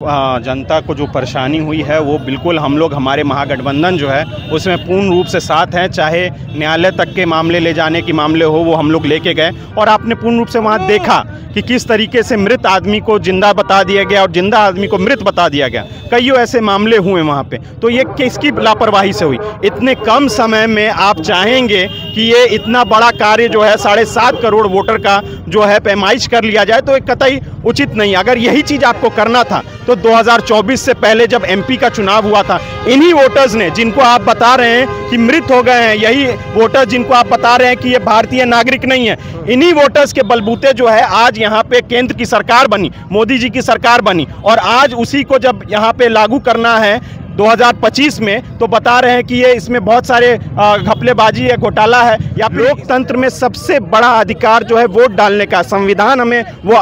जनता को जो परेशानी हुई है वो बिल्कुल हम लोग हमारे महागठबंधन जो है उसमें पूर्ण रूप से साथ हैं। चाहे न्यायालय तक के मामले ले जाने के मामले हो वो हम लोग लेके गए और आपने पूर्ण रूप से वहाँ देखा कि किस तरीके से मृत आदमी को जिंदा बता दिया गया और जिंदा आदमी को मृत बता दिया गया। कईयों ऐसे मामले हुए वहाँ पे। तो ये किसकी लापरवाही से हुई? इतने कम समय में आप चाहेंगे कि ये इतना बड़ा कार्य जो है 7.5 करोड़ वोटर का जो है पैमाइश कर लिया जाए, तो एक कतई उचित नहीं। अगर यही चीज़ आपको करना था तो 2024 से पहले जब एमपी का चुनाव हुआ था, इन्हीं वोटर्स ने, जिनको आप बता रहे हैं कि मृत हो गए हैं, यही वोटर जिनको आप बता रहे हैं कि ये भारतीय नागरिक नहीं है, इन्हीं वोटर्स के बलबूते जो है आज यहाँ पे केंद्र की सरकार बनी, मोदी जी की सरकार बनी। और आज उसी को जब यहाँ पे लागू करना है 2025 में, तो बता रहे हैं कि ये इसमें बहुत सारे घपलेबाजी है, घोटाला है। या लोकतंत्र में सबसे बड़ा अधिकार जो है वोट डालने का, संविधान हमें वो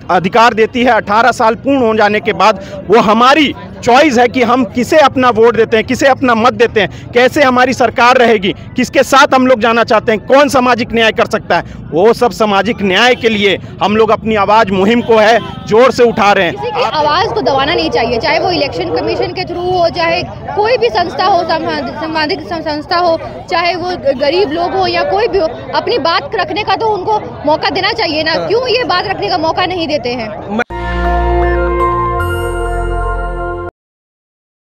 अधिकार देती है। 18 साल पूर्ण हो जाने के बाद वो हमारी चॉइस है कि हम किसे अपना वोट देते हैं, किसे अपना मत देते हैं, कैसे हमारी सरकार रहेगी, किसके साथ हम लोग जाना चाहते हैं, कौन सामाजिक न्याय कर सकता है। वो सब सामाजिक न्याय के लिए हम लोग अपनी आवाज़ मुहिम को है जोर से उठा रहे हैं। किसी की आवाज़ को दबाना नहीं चाहिए, चाहे वो इलेक्शन कमीशन के थ्रू हो, चाहे कोई भी संस्था हो, सामाजिक संस्था हो, चाहे वो गरीब लोग हो या कोई भी हो, अपनी बात रखने का तो उनको मौका देना चाहिए ना। क्यों ये बात रखने का मौका नहीं देते हैं?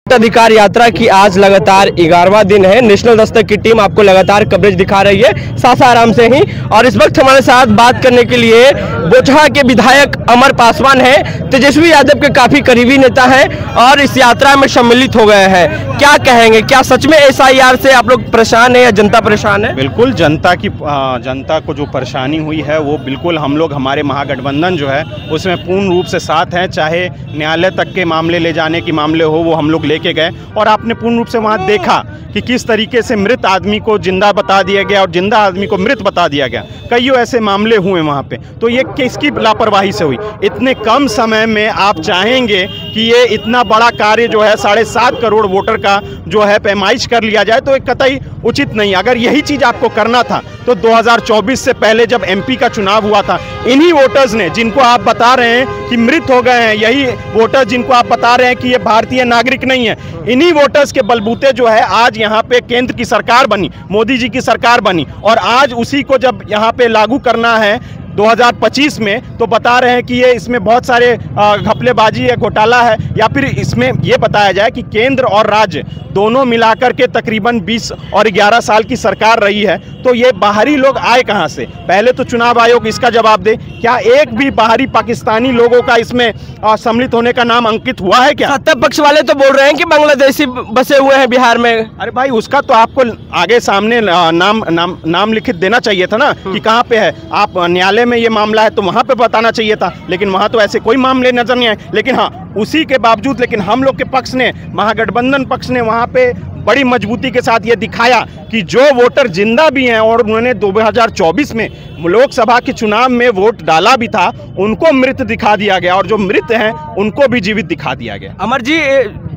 अधिकार यात्रा की आज लगातार 11वां दिन है। नेशनल दस्तक की टीम आपको लगातार कवरेज दिखा रही है सासाराम से ही। और इस वक्त हमारे साथ बात करने के लिए बोचहा के विधायक अमर पासवान हैं, तेजस्वी यादव के काफी करीबी नेता हैं और इस यात्रा में सम्मिलित हो गए हैं। क्या कहेंगे, क्या सच में SIR से आप लोग परेशान है या जनता परेशान है? बिल्कुल जनता को जो परेशानी हुई है वो बिल्कुल हम लोग हमारे महागठबंधन जो है उसमें पूर्ण रूप से साथ हैं। चाहे न्यायालय तक के मामले ले जाने के मामले हो वो हम लोग लेके गए और आपने पूर्ण रूप से वहाँ देखा कि किस तरीके से मृत आदमी को जिंदा बता दिया गया और जिंदा आदमी को मृत बता दिया गया। कईयों ऐसे मामले हुए वहाँ पे। तो ये किसकी लापरवाही से हुई? इतने कम समय में आप चाहेंगे कि ये इतना बड़ा कार्य जो है 7.5 करोड़ वोटर का जो है पैमाइश कर लिया जाए, तो एक कतई उचित नहीं। अगर यही चीज़ आपको करना था तो 2024 से पहले जब एमपी का चुनाव हुआ था, इन्हीं वोटर्स ने, जिनको आप बता रहे हैं कि मृत हो गए हैं, यही वोटर जिनको आप बता रहे हैं कि ये भारतीय नागरिक नहीं है, इन्हीं वोटर्स के बलबूते जो है आज यहाँ पे केंद्र की सरकार बनी, मोदी जी की सरकार बनी। और आज उसी को जब यहाँ पे लागू करना है 2025 में, तो बता रहे हैं कि ये इसमें बहुत सारे घपलेबाजी है, घोटाला है। या फिर इसमें ये बताया जाए कि केंद्र और राज्य दोनों मिलाकर के तकरीबन 20 और 11 साल की सरकार रही है। तो ये बाहरी लोग आए कहाँ से? पहले तो चुनाव आयोग इसका जवाब दे। क्या एक भी बाहरी पाकिस्तानी लोगों का इसमें सम्मिलित होने का नाम अंकित हुआ है क्या? सत्ता पक्ष वाले तो बोल रहे हैं कि बांग्लादेशी बसे हुए हैं बिहार में। अरे भाई, उसका तो आपको आगे सामने नाम लिखित देना चाहिए था ना कि कहाँ पे है। आप न्यायालय में ये मामला है तो वहाँ पे बताना चाहिए था, लेकिन वहाँ तो ऐसे कोई मामले नजर नहीं आए। लेकिन हाँ, उसी के बावजूद लेकिन हम लोग के पक्ष ने, महागठबंधन पक्ष ने वहाँ पे बड़ी मजबूती के साथ ये दिखाया कि जो वोटर जिंदा भी हैं और उन्होंने 2024 में लोकसभा के चुनाव में वोट डाला भी था, उनको मृत दिखा दिया गया और जो मृत हैं उनको भी जीवित दिखा दिया गया। अमर जी,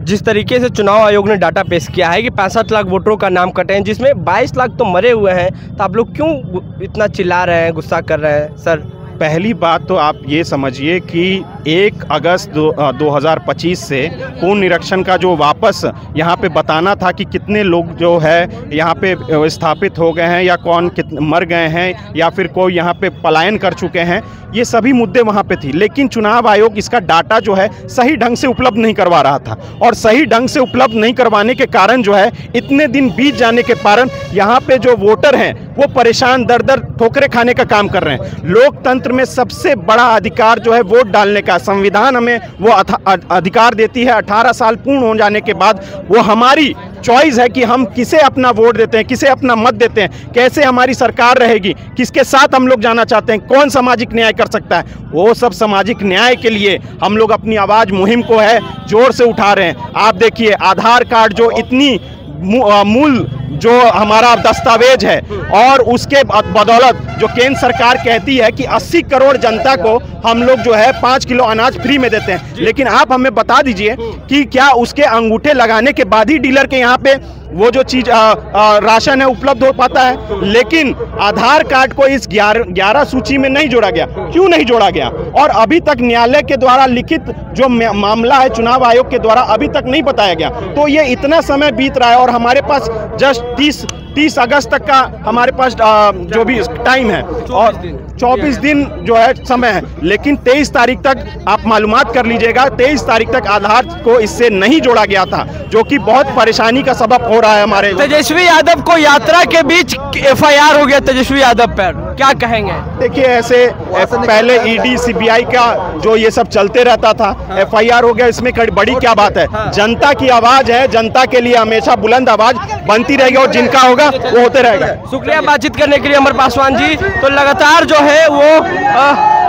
जिस तरीके से चुनाव आयोग ने डाटा पेश किया है कि 65 लाख वोटरों का नाम कटे हैं, जिसमें 22 लाख तो मरे हुए हैं, तो आप लोग क्यों इतना चिल्ला रहे हैं, गुस्सा कर रहे हैं? सर, पहली बात तो आप ये समझिए कि 1 अगस्त 2025 से पूर्ण निरीक्षण का जो वापस यहाँ पे बताना था कि कितने लोग जो है यहाँ पे स्थापित हो गए हैं या कौन मर गए हैं या फिर कोई यहाँ पे पलायन कर चुके हैं, ये सभी मुद्दे वहाँ पे थी। लेकिन चुनाव आयोग इसका डाटा जो है सही ढंग से उपलब्ध नहीं करवा रहा था और सही ढंग से उपलब्ध नहीं करवाने के कारण जो है इतने दिन बीत जाने के कारण यहाँ पे जो वोटर हैं वो परेशान, दर ठोकरे खाने का काम कर रहे हैं। लोकतंत्र में सबसे बड़ा अधिकार जो है वोट डालने का, संविधान हमें वो अधिकार देती है। 18 साल पूर्ण हो जाने के बाद वो हमारी चॉइस है कि हम किसे अपना वोट देते हैं, किसे अपना मत देते हैं, कैसे हमारी सरकार रहेगी, किसके साथ हम लोग जाना चाहते हैं, कौन सामाजिक न्याय कर सकता है। वो सब सामाजिक न्याय के लिए हम लोग अपनी आवाज़ मुहिम को है जोर से उठा रहे हैं। आप देखिए, आधार कार्ड जो इतनी मूल जो हमारा दस्तावेज है और उसके बदौलत जो केंद्र सरकार कहती है कि 80 करोड़ जनता को हम लोग जो है 5 किलो अनाज फ्री में देते हैं, लेकिन आप हमें बता दीजिए कि क्या उसके अंगूठे लगाने के बाद ही डीलर के यहाँ पे वो जो चीज राशन है उपलब्ध हो पाता है। लेकिन आधार कार्ड को इस 11 सूची में नहीं जोड़ा गया। क्यों नहीं जोड़ा गया? और अभी तक न्यायालय के द्वारा लिखित जो मामला है चुनाव आयोग के द्वारा अभी तक नहीं बताया गया। तो ये इतना समय बीत रहा है और हमारे पास जस्ट 30 अगस्त तक का हमारे पास जो भी टाइम है और 24 दिन जो है समय है। लेकिन 23 तारीख तक आप मालूमात कर लीजिएगा, 23 तारीख तक आधार को इससे नहीं जोड़ा गया था, जो कि बहुत परेशानी का सबब हो रहा है हमारे। तेजस्वी यादव को यात्रा के बीच FIR हो गया तेजस्वी यादव पर, क्या कहेंगे? देखिए ऐसे पहले ED CBI का जो ये सब चलते रहता था, FIR हो गया, इसमें बड़ी क्या बात है? जनता की आवाज है, जनता के लिए हमेशा बुलंद आवाज बनती रहेगी और जिनका होगा वो होते रहेगा। शुक्रिया बातचीत करने के लिए अमर पासवान जी। तो लगातार जो है वो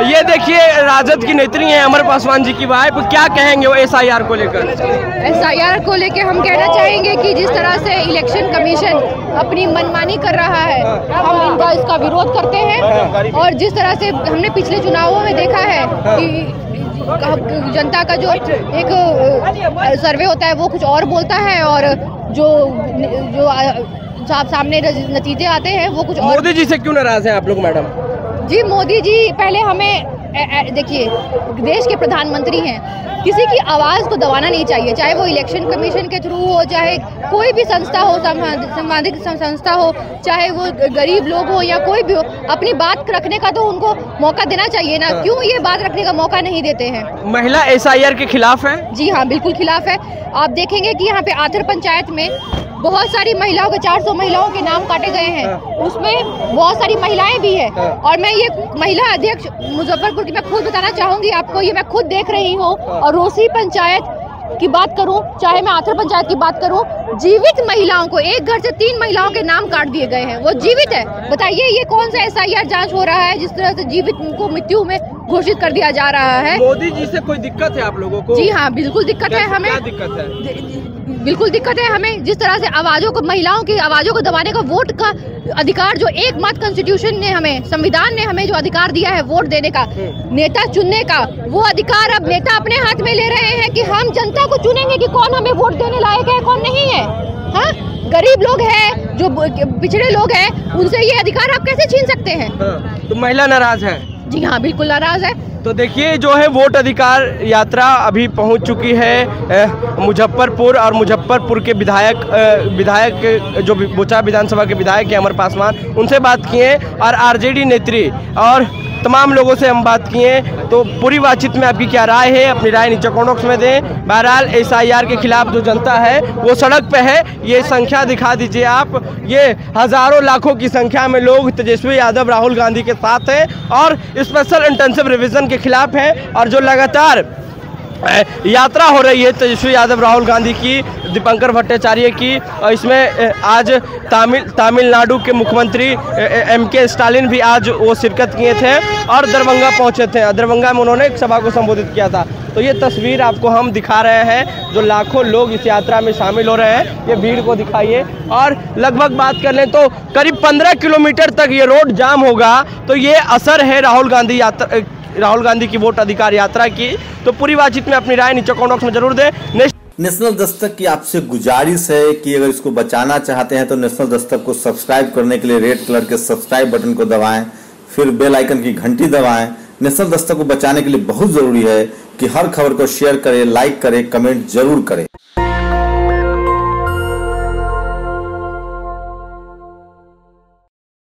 ये देखिए राजद की नेत्री हैं अमर पासवान जी की वाइफ, क्या कहेंगे वो SIR को लेकर? SIR को लेकर हम कहना चाहेंगे कि जिस तरह से इलेक्शन कमीशन अपनी मनमानी कर रहा है, हम इसका विरोध करते हैं। और जिस तरह से हमने पिछले चुनावों में देखा है कि जनता का जो एक सर्वे होता है वो कुछ और बोलता है और जो सामने नतीजे आते हैं वो कुछ और। मोदी जी से क्यों नाराज हैं आप लोग मैडम? जी मोदी जी पहले हमें देखिए देश के प्रधानमंत्री हैं, किसी की आवाज़ को दबाना नहीं चाहिए, चाहे वो इलेक्शन कमीशन के थ्रू हो, चाहे कोई भी संस्था हो, सामाजिक संस्था हो, चाहे वो गरीब लोग हो या कोई भी हो, अपनी बात रखने का तो उनको मौका देना चाहिए ना। क्यों ये बात रखने का मौका नहीं देते हैं? महिला SIR के खिलाफ है? जी हाँ, बिल्कुल खिलाफ है। आप देखेंगे कि यहाँ पे आथर पंचायत में बहुत सारी महिलाओं के 400 महिलाओं के नाम काटे गए हैं, उसमें बहुत सारी महिलाएं भी हैं। और मैं ये महिला अध्यक्ष मुजफ्फरपुर की मैं खुद बताना चाहूंगी आपको, ये मैं खुद देख रही हूँ। और रोसी पंचायत की बात करूं, चाहे मैं आथर पंचायत की बात करूं, जीवित महिलाओं को एक घर से 3 महिलाओं के नाम काट दिए गए हैं, वो जीवित है। बताइए ये कौन सा SIR जांच हो रहा है जिस तरह से जीवित को मृत्यु में घोषित कर दिया जा रहा है? मोदी जी से कोई दिक्कत है आप लोगों को? जी हाँ, बिल्कुल दिक्कत है हमें। क्या दिक्कत है? बिल्कुल दिक्कत है हमें, जिस तरह से आवाजों को, महिलाओं की आवाजों को दबाने का, वोट का अधिकार जो एकमात्र कॉन्स्टिट्यूशन ने हमें, संविधान ने हमें जो अधिकार दिया है वोट देने का, नेता चुनने का, वो अधिकार अब नेता अपने हाथ में ले रहे हैं कि हम जनता को चुनेंगे कि कौन हमें वोट देने लायक है, कौन नहीं है। हाँ, गरीब लोग हैं, जो पिछड़े लोग हैं, उनसे ये अधिकार आप कैसे छीन सकते हैं? तो महिला नाराज है? जी हाँ, बिल्कुल नाराज है। तो देखिए जो है वोट अधिकार यात्रा अभी पहुंच चुकी है मुजफ्फरपुर, और मुजफ्फरपुर के विधायक जो बोचा विधानसभा के विधायक हैं अमर पासवान, उनसे बात किए और RJD नेत्री और तमाम लोगों से हम बात किए। तो पूरी बातचीत में आपकी क्या राय है, अपनी राय नीचे कमेंट बॉक्स में दें। बहरहाल SIR के खिलाफ जो जनता है वो सड़क पे है, ये संख्या दिखा दीजिए आप, ये हजारों लाखों की संख्या में लोग तेजस्वी यादव राहुल गांधी के साथ हैं और स्पेशल इंटेंसिव रिवीजन के खिलाफ हैं। और जो लगातार यात्रा हो रही है तेजस्वी यादव राहुल गांधी की, दीपंकर भट्टाचार्य की, और इसमें आज तमिलनाडु के मुख्यमंत्री MK स्टालिन भी आज वो शिरकत किए थे और दरभंगा पहुंचे थे। दरभंगा में उन्होंने एक सभा को संबोधित किया था। तो ये तस्वीर आपको हम दिखा रहे हैं, जो लाखों लोग इस यात्रा में शामिल हो रहे हैं, ये भीड़ को दिखाइए। और लगभग बात कर लें तो करीब 15 किलोमीटर तक ये रोड जाम होगा। तो ये असर है राहुल गांधी की वोट अधिकार यात्रा की। तो पूरी बातचीत में अपनी राय नीचे कमेंट बॉक्स में जरूर दें। नेशनल दस्तक की आपसे गुजारिश है कि अगर इसको बचाना चाहते हैं तो नेशनल दस्तक को सब्सक्राइब करने के लिए रेड कलर के सब्सक्राइब बटन को दबाएं, फिर बेल आइकन की घंटी दबाएं। नेशनल दस्तक को बचाने के लिए बहुत जरूरी है कि हर खबर को शेयर करें, लाइक करें, कमेंट जरूर करें।